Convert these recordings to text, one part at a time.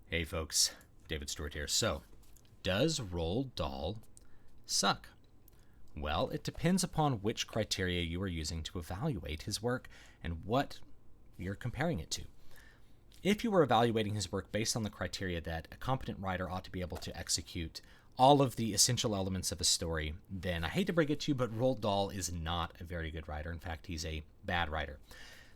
Hey folks, David Stewart here. So, does Roald Dahl suck? Well, it depends upon which criteria you are using to evaluate his work and what you're comparing it to. If you were evaluating his work based on the criteria that a competent writer ought to be able to execute all of the essential elements of a story, then I hate to break it to you, but Roald Dahl is not a very good writer. In fact, he's a bad writer.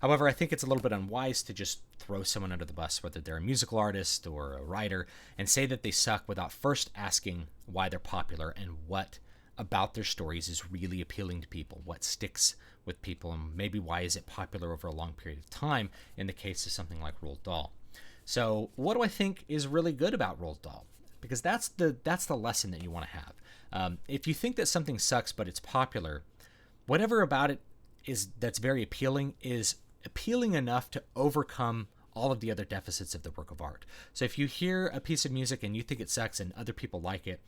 However, I think it's a little bit unwise to just throw someone under the bus, whether they're a musical artist or a writer, and say that they suck without first asking why they're popular and what about their stories is really appealing to people, what sticks with people, and maybe why is it popular over a long period of time in the case of something like Roald Dahl. So what do I think is really good about Roald Dahl? Because that's the lesson that you want to have. If you think that something sucks but it's popular, whatever about it is that's very appealing is appealing enough to overcome all of the other deficits of the work of art. So if you hear a piece of music and you think it sucks and other people like it,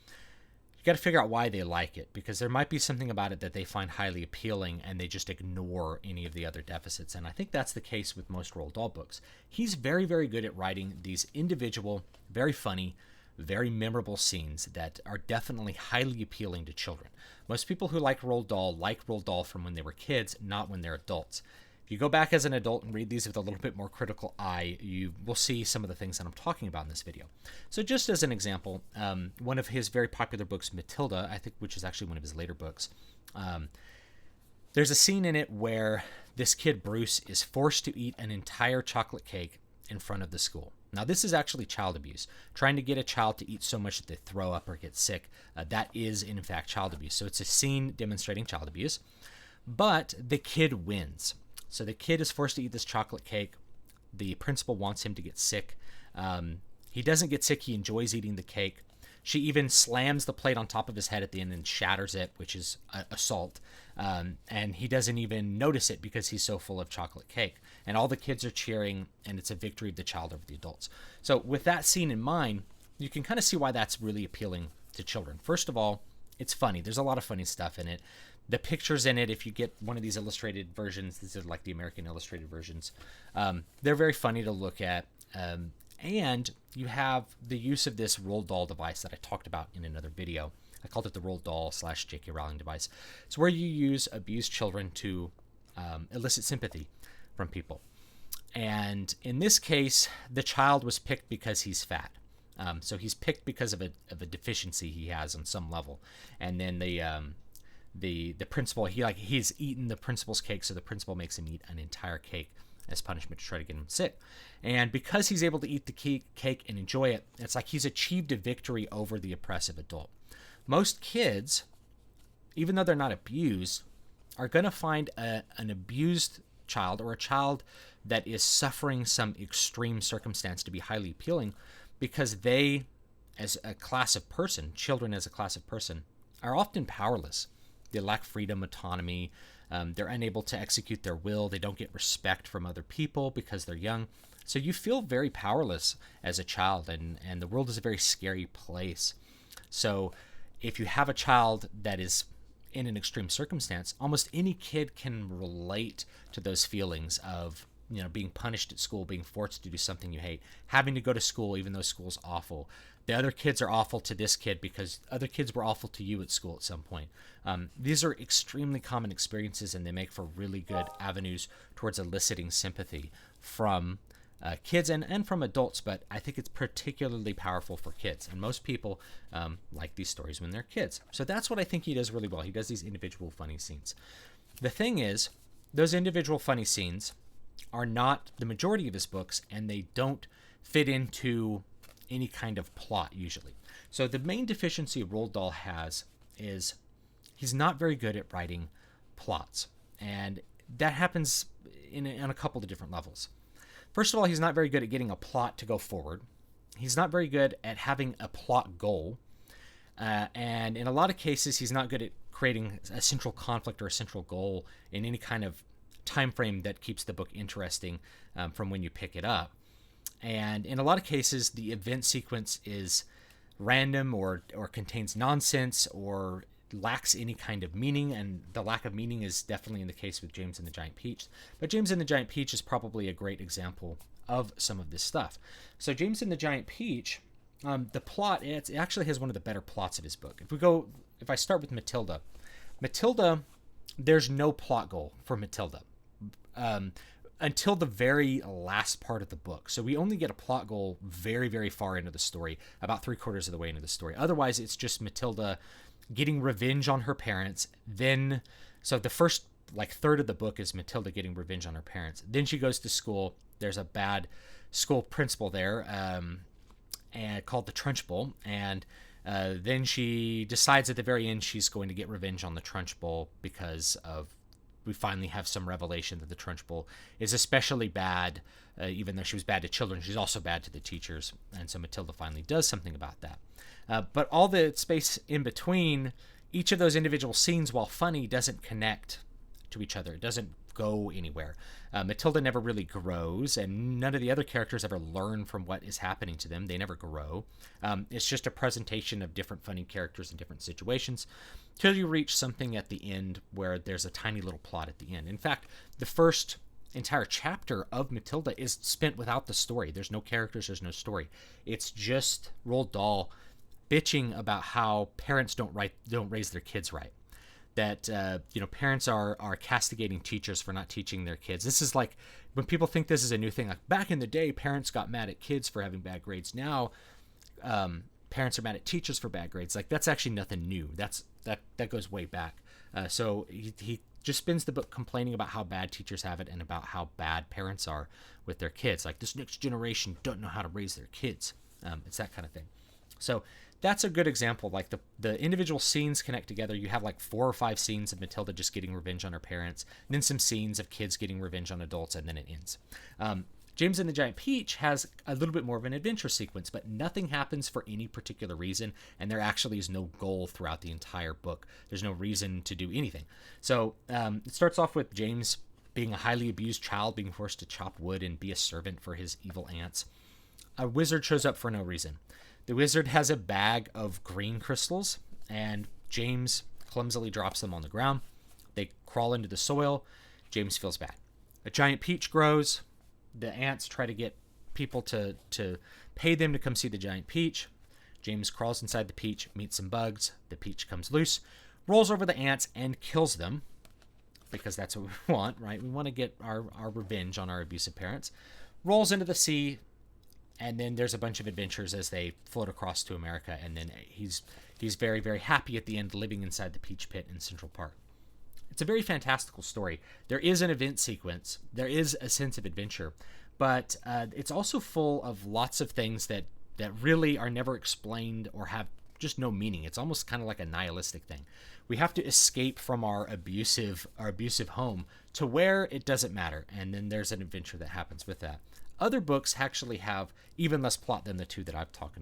you got to figure out why they like it, because there might be something about it that they find highly appealing and they just ignore any of the other deficits. And I think that's the case with most Roald Dahl books. He's very, very good at writing these individual, very funny, very memorable scenes that are definitely highly appealing to children. Most people who like Roald Dahl from when they were kids, not when they're adults. If you go back as an adult and read these with a little bit more critical eye, you will see some of the things that I'm talking about in this video. So just as an example, one of his very popular books, Matilda, I think, which is actually one of his later books, there's a scene in it where this kid, Bruce, is forced to eat an entire chocolate cake in front of the school. Now, this is actually child abuse. Trying to get a child to eat so much that they throw up or get sick, that is, in fact, child abuse. So it's a scene demonstrating child abuse, but the kid wins. So the kid is forced to eat this chocolate cake. The principal wants him to get sick. He doesn't get sick. He enjoys eating the cake. She even slams the plate on top of his head at the end and shatters it, which is assault. And he doesn't even notice it because he's so full of chocolate cake. And all the kids are cheering, and it's a victory of the child over the adults. So with that scene in mind, you can kind of see why that's really appealing to children. First of all, it's funny. There's a lot of funny stuff in it. The pictures in it, if you get one of these illustrated versions, these are like the American illustrated versions, they're very funny to look at. And you have the use of this Roald Dahl device that I talked about in another video. I called it the Roald Dahl / J.K. Rowling device. It's where you use abused children to elicit sympathy from people. And in this case, the child was picked because he's fat. So he's picked because of a deficiency he has on some level. And then the principal, he's eaten the principal's cake, so the principal makes him eat an entire cake as punishment to try to get him sick. And because he's able to eat the cake and enjoy it, it's like he's achieved a victory over the oppressive adult. Most kids, even though they're not abused, are going to find an abused child or a child that is suffering some extreme circumstance to be highly appealing, because they, as a class of person, children as a class of person, are often powerless. They lack freedom, autonomy. They're unable to execute their will. They don't get respect from other people because they're young. So you feel very powerless as a child, and the world is a very scary place. So if you have a child that is in an extreme circumstance, almost any kid can relate to those feelings of, being punished at school, being forced to do something you hate, having to go to school even though school's awful. The other kids are awful to this kid because other kids were awful to you at school at some point. These are extremely common experiences, and they make for really good avenues towards eliciting sympathy from kids and from adults, but I think it's particularly powerful for kids. And most people like these stories when they're kids. So that's what I think he does really well. He does these individual funny scenes. The thing is, those individual funny scenes are not the majority of his books, and they don't fit into any kind of plot usually. So the main deficiency Roald Dahl has is he's not very good at writing plots, and that happens on a couple of different levels. First of all, he's not very good at getting a plot to go forward. He's not very good at having a plot goal, and in a lot of cases, he's not good at creating a central conflict or a central goal in any kind of time frame that keeps the book interesting from when you pick it up. And in a lot of cases, the event sequence is random or contains nonsense or lacks any kind of meaning, and the lack of meaning is definitely in the case with James and the Giant Peach. But James and the Giant Peach is probably a great example of some of this stuff. So James and the Giant Peach, the plot, it actually has one of the better plots of his book. If I start with Matilda, there's no plot goal for Matilda until the very last part of the book. So we only get a plot goal very, very far into the story, about 3/4 of the way into the story. Otherwise, it's just Matilda getting revenge on her parents. So the first third of the book is Matilda getting revenge on her parents. Then she goes to school. There's a bad school principal there, and called the Trunchbull, and then she decides at the very end she's going to get revenge on the Trunchbull because we finally have some revelation that the Trunchbull is especially bad. Even though she was bad to children, she's also bad to the teachers, and so Matilda finally does something about that. But all the space in between, each of those individual scenes, while funny, doesn't connect to each other. It doesn't go anywhere. Matilda never really grows, and none of the other characters ever learn from what is happening to them. They never grow. It's just a presentation of different funny characters in different situations till you reach something at the end where there's a tiny little plot at the end. In fact, the first entire chapter of Matilda is spent without the story. There's no characters, there's no story. It's just Roald Dahl bitching about how parents don't raise their kids right. That parents are castigating teachers for not teaching their kids. This is like when people think this is a new thing. Like back in the day, parents got mad at kids for having bad grades. Now, parents are mad at teachers for bad grades. Like that's actually nothing new. That goes way back. So he just spends the book complaining about how bad teachers have it and about how bad parents are with their kids. Like this next generation don't know how to raise their kids. It's that kind of thing. So that's a good example. Like the individual scenes connect together. You have like 4 or 5 scenes of Matilda just getting revenge on her parents, and then some scenes of kids getting revenge on adults, and then it ends. James and the Giant Peach has a little bit more of an adventure sequence, but nothing happens for any particular reason, and there actually is no goal throughout the entire book. There's no reason to do anything. So it starts off with James being a highly abused child, being forced to chop wood and be a servant for his evil aunts. A wizard shows up for no reason. The wizard has a bag of green crystals, and James clumsily drops them on the ground. They crawl into the soil. James feels bad. A giant peach grows. The ants try to get people to pay them to come see the giant peach. James crawls inside the peach, meets some bugs. The peach comes loose, rolls over the ants, and kills them, because that's what we want, right? We want to get our revenge on our abusive parents. Rolls into the sea, and then there's a bunch of adventures as they float across to America, and then he's very, very happy at the end, living inside the Peach Pit in Central Park. It's a very fantastical story. There is an event sequence. There is a sense of adventure, but it's also full of lots of things that really are never explained or have just no meaning. It's almost kind of like a nihilistic thing. We have to escape from our abusive home to where it doesn't matter, and then there's an adventure that happens with that. Other books actually have even less plot than the two that I've talked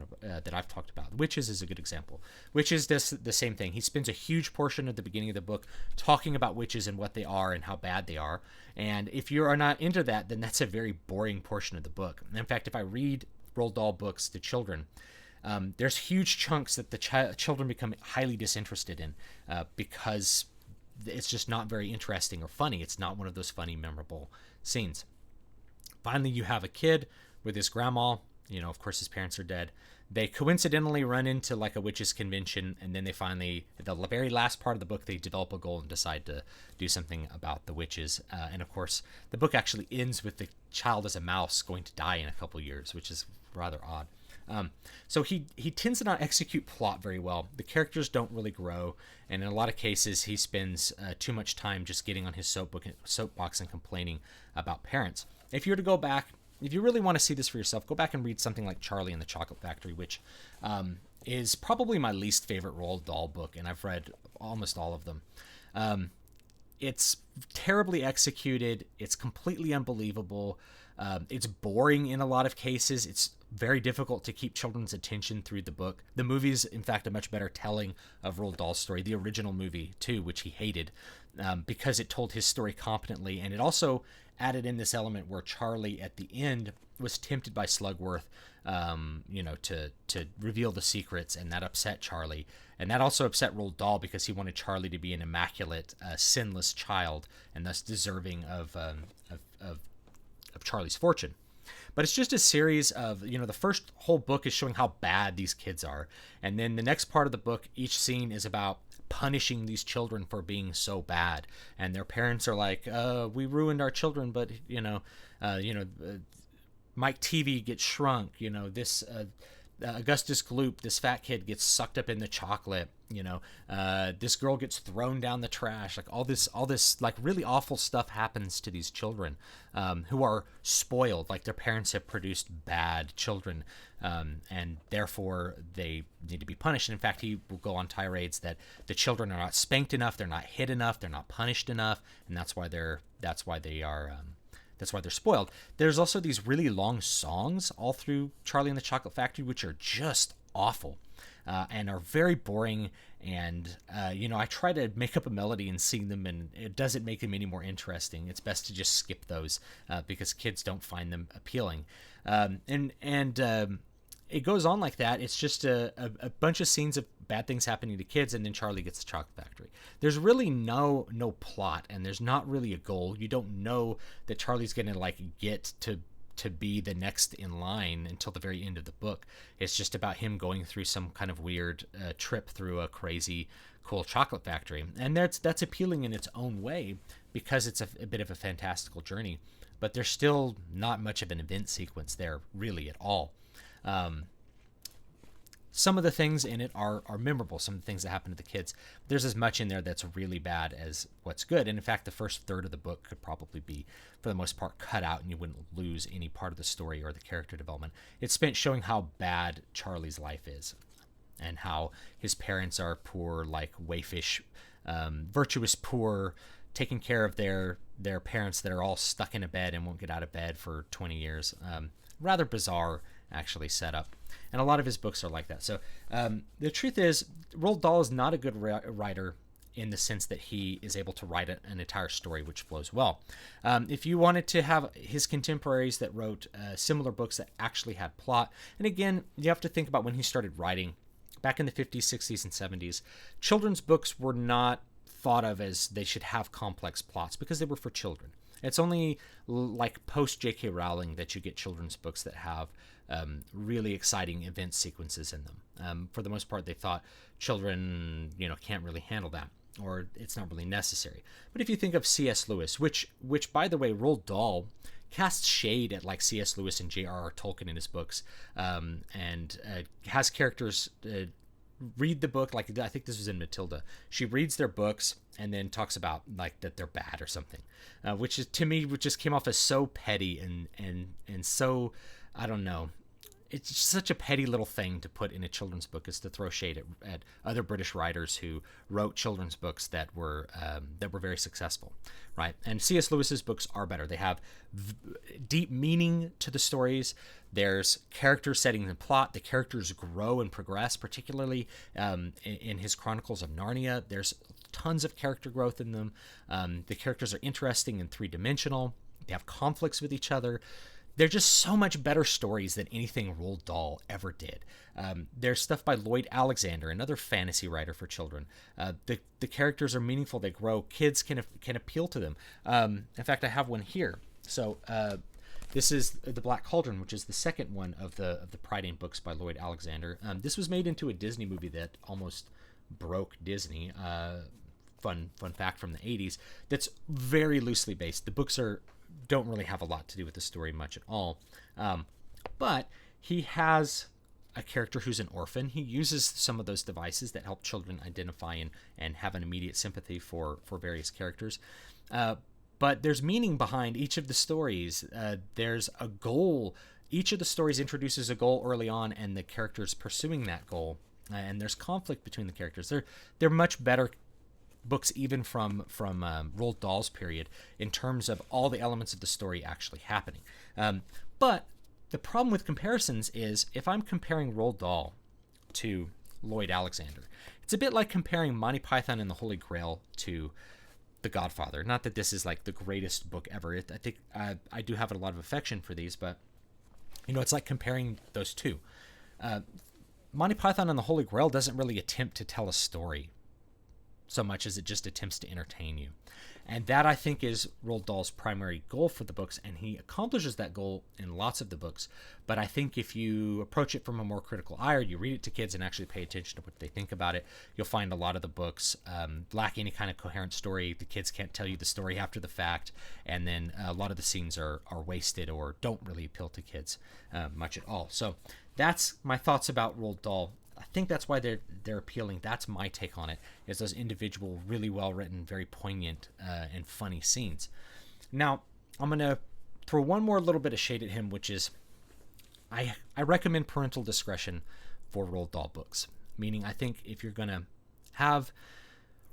about. Witches is a good example. Witches does the same thing. He spends a huge portion of the beginning of the book talking about witches and what they are and how bad they are. And if you are not into that, then that's a very boring portion of the book. In fact, if I read Roald Dahl books to children, there's huge chunks that the children become highly disinterested in because it's just not very interesting or funny. It's not one of those funny, memorable scenes. Finally, you have a kid with his grandma. Of course, his parents are dead. They coincidentally run into like a witches convention, and then they finally, at the very last part of the book, they develop a goal and decide to do something about the witches. And of course, the book actually ends with the child as a mouse going to die in a couple years, which is rather odd. So he tends to not execute plot very well. The characters don't really grow, and in a lot of cases, he spends too much time just getting on his soapbox and complaining about parents. If you were to go back, if you really want to see this for yourself, go back and read something like Charlie and the Chocolate Factory, which is probably my least favorite Roald Dahl book, and I've read almost all of them. It's terribly executed. It's completely unbelievable. It's boring in a lot of cases. It's very difficult to keep children's attention through the book. The movie's, in fact, a much better telling of Roald Dahl's story. The original movie, too, which he hated because it told his story competently, and it also added in this element where Charlie at the end was tempted by Slugworth, to reveal the secrets, and that upset Charlie. And that also upset Roald Dahl because he wanted Charlie to be an immaculate, sinless child, and thus deserving of Charlie's fortune. But it's just a series of, the first whole book is showing how bad these kids are. And then the next part of the book, each scene is about punishing these children for being so bad. And their parents are like, we ruined our children, but, Mike TV gets shrunk, this Augustus Gloop, this fat kid, gets sucked up in the chocolate, this girl gets thrown down the trash. Like all this like really awful stuff happens to these children who are spoiled, like their parents have produced bad children, and therefore they need to be punished. And in fact, he will go on tirades that the children are not spanked enough, they're not hit enough, they're not punished enough, and that's why they're spoiled. There's also these really long songs all through Charlie and the Chocolate Factory, which are just awful and are very boring. And, I try to make up a melody and sing them, and it doesn't make them any more interesting. It's best to just skip those because kids don't find them appealing. It goes on like that. It's just a bunch of scenes of bad things happening to kids, and then Charlie gets the chocolate factory. There's really no plot, and there's not really a goal. You don't know that Charlie's going to get to be the next in line until the very end of the book. It's just about him going through some kind of weird trip through a crazy cool chocolate factory, and that's appealing in its own way because it's a bit of a fantastical journey. But there's still not much of an event sequence there really at all. Some of the things in it are memorable, some of the things that happen to the kids. There's as much in there that's really bad as what's good. And in fact, the first third of the book could probably be, for the most part, cut out, and you wouldn't lose any part of the story or the character development. It's spent showing how bad Charlie's life is and how his parents are poor, like waifish, virtuous poor, taking care of their parents that are all stuck in a bed and won't get out of bed for 20 years. Rather bizarre, actually, set up. And a lot of his books are like that. So the truth is, Roald Dahl is not a good writer in the sense that he is able to write an entire story which flows well. If you wanted to have his contemporaries that wrote similar books that actually had plot, and again, you have to think about when he started writing, back in the 50s, 60s, and 70s, children's books were not thought of as they should have complex plots because they were for children. It's only like post J.K. Rowling that you get children's books that have really exciting event sequences in them. For the most part, they thought children, can't really handle that, or it's not really necessary. But if you think of C.S. Lewis, which by the way, Roald Dahl casts shade at like C.S. Lewis and J.R.R. Tolkien in his books, and has characters read the book, like I think this was in Matilda. She reads their books and then talks about like that they're bad or something, which is, to me, which just came off as so petty and so, I don't know. It's just such a petty little thing to put in a children's book, is to throw shade at other British writers who wrote children's books that were very successful, right? And C.S. Lewis's books are better. They have deep meaning to the stories. There's character setting and plot. The characters grow and progress, particularly in his Chronicles of Narnia. There's tons of character growth in them. The characters are interesting and three-dimensional. They have conflicts with each other. They're just so much better stories than anything Roald Dahl ever did. There's stuff by Lloyd Alexander, another fantasy writer for children. The characters are meaningful. They grow. Kids can appeal to them. In fact, I have one here. So this is The Black Cauldron, which is the second one of the Pride Ink books by Lloyd Alexander. This was made into a Disney movie that almost broke Disney. Fun fact from the 80s. That's very loosely based. The books don't really have a lot to do with the story much at all. But he has a character who's an orphan. He uses some of those devices that help children identify and have an immediate sympathy for various characters. But there's meaning behind each of the stories. There's a goal. Each of the stories introduces a goal early on, and the characters pursuing that goal. And there's conflict between the characters. They're much better books even from Roald Dahl's period in terms of all the elements of the story actually happening. But the problem with comparisons is, if I'm comparing Roald Dahl to Lloyd Alexander, it's a bit like comparing Monty Python and the Holy Grail to The Godfather. Not that this is like the greatest book ever. I think I do have a lot of affection for these, but it's like comparing those two. Monty Python and the Holy Grail doesn't really attempt to tell a story so much as it just attempts to entertain you. And that, I think, is Roald Dahl's primary goal for the books, and he accomplishes that goal in lots of the books. But I think if you approach it from a more critical eye, or you read it to kids and actually pay attention to what they think about it, you'll find a lot of the books lack any kind of coherent story. The kids can't tell you the story after the fact, and then a lot of the scenes are wasted or don't really appeal to kids much at all. So that's my thoughts about Roald Dahl. I think that's why they're appealing. That's my take on it, is those individual, really well-written, very poignant and funny scenes. Now, I'm going to throw one more little bit of shade at him, which is I recommend parental discretion for Roald Dahl books. Meaning, I think if you're going to have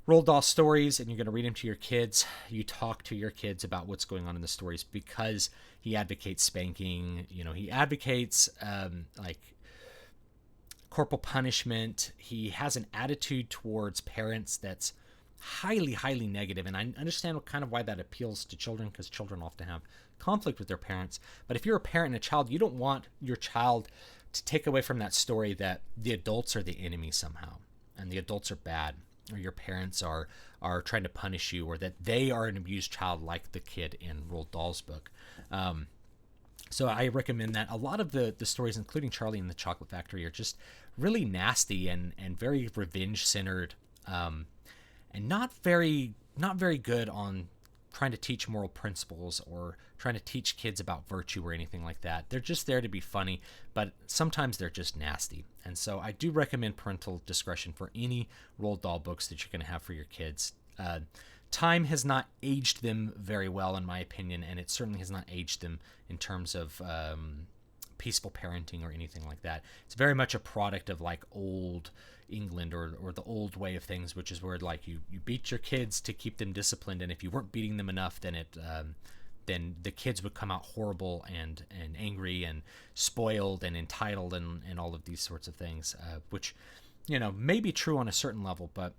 Roald Dahl stories and you're going to read them to your kids, you talk to your kids about what's going on in the stories, because he advocates spanking. He advocates like corporal punishment. He has an attitude towards parents that's highly, highly negative, and I understand why that appeals to children, because children often have conflict with their parents. But if you're a parent and a child, you don't want your child to take away from that story that the adults are the enemy somehow, and the adults are bad, or your parents are trying to punish you, or that they are an abused child like the kid in Roald Dahl's book. So I recommend that. A lot of the stories, including Charlie and the Chocolate Factory, are just really nasty and very revenge-centered, and not very good on trying to teach moral principles or trying to teach kids about virtue or anything like that. They're just there to be funny, but sometimes they're just nasty. And so I do recommend parental discretion for any Roald Dahl books that you're going to have for your kids. Time has not aged them very well, in my opinion, and it certainly has not aged them in terms of peaceful parenting or anything like that. It's very much a product of like old England or the old way of things, which is where like you beat your kids to keep them disciplined, and if you weren't beating them enough, then the kids would come out horrible and angry and spoiled and entitled and all of these sorts of things, which may be true on a certain level, but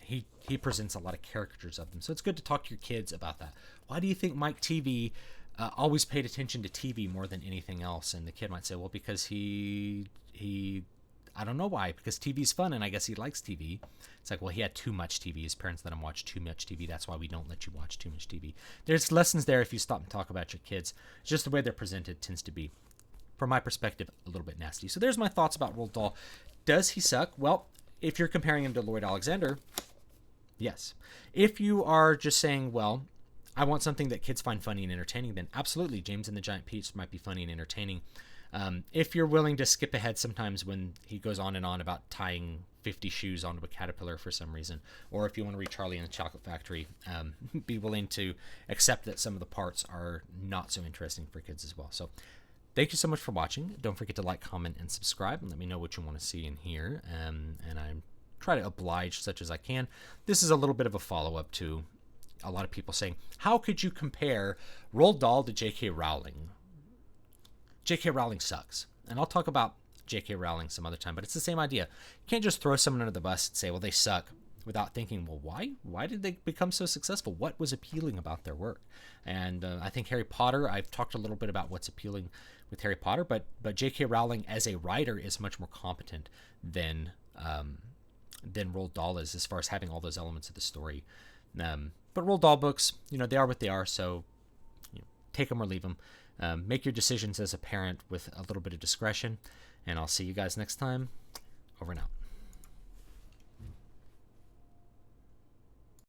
he presents a lot of caricatures of them. So it's good to talk to your kids about that. Why do you think Mike TV always paid attention to TV more than anything else? And the kid might say, well, because he I don't know why, because TV's fun, and I guess he likes TV. It's like, well, he had too much TV. His parents let him watch too much TV. That's why we don't let you watch too much TV. There's lessons there if you stop and talk about your kids. It's just the way they're presented tends to be, from my perspective, a little bit nasty. So there's my thoughts about Roald Dahl. Does he suck? Well, if you're comparing him to Lloyd Alexander, yes. If you are just saying, well, I want something that kids find funny and entertaining, then absolutely, James and the Giant Peach might be funny and entertaining. If you're willing to skip ahead sometimes when he goes on and on about tying 50 shoes onto a caterpillar for some reason, or if you want to read Charlie and the Chocolate Factory, be willing to accept that some of the parts are not so interesting for kids as well. So thank you so much for watching. Don't forget to like, comment, and subscribe, and let me know what you want to see in here. And I try to oblige such as I can. This is a little bit of a follow-up to a lot of people saying, how could you compare Roald Dahl to J.K. Rowling? J.K. Rowling sucks. And I'll talk about J.K. Rowling some other time, but it's the same idea. You can't just throw someone under the bus and say, well, they suck, without thinking, well, why? Why did they become so successful? What was appealing about their work? And I think Harry Potter, I've talked a little bit about what's appealing with Harry Potter, but J.K. Rowling as a writer is much more competent than Roald Dahl is, as far as having all those elements of the story. But Roald Dahl books, they are what they are, so take them or leave them. Make your decisions as a parent with a little bit of discretion, and I'll see you guys next time. Over and out.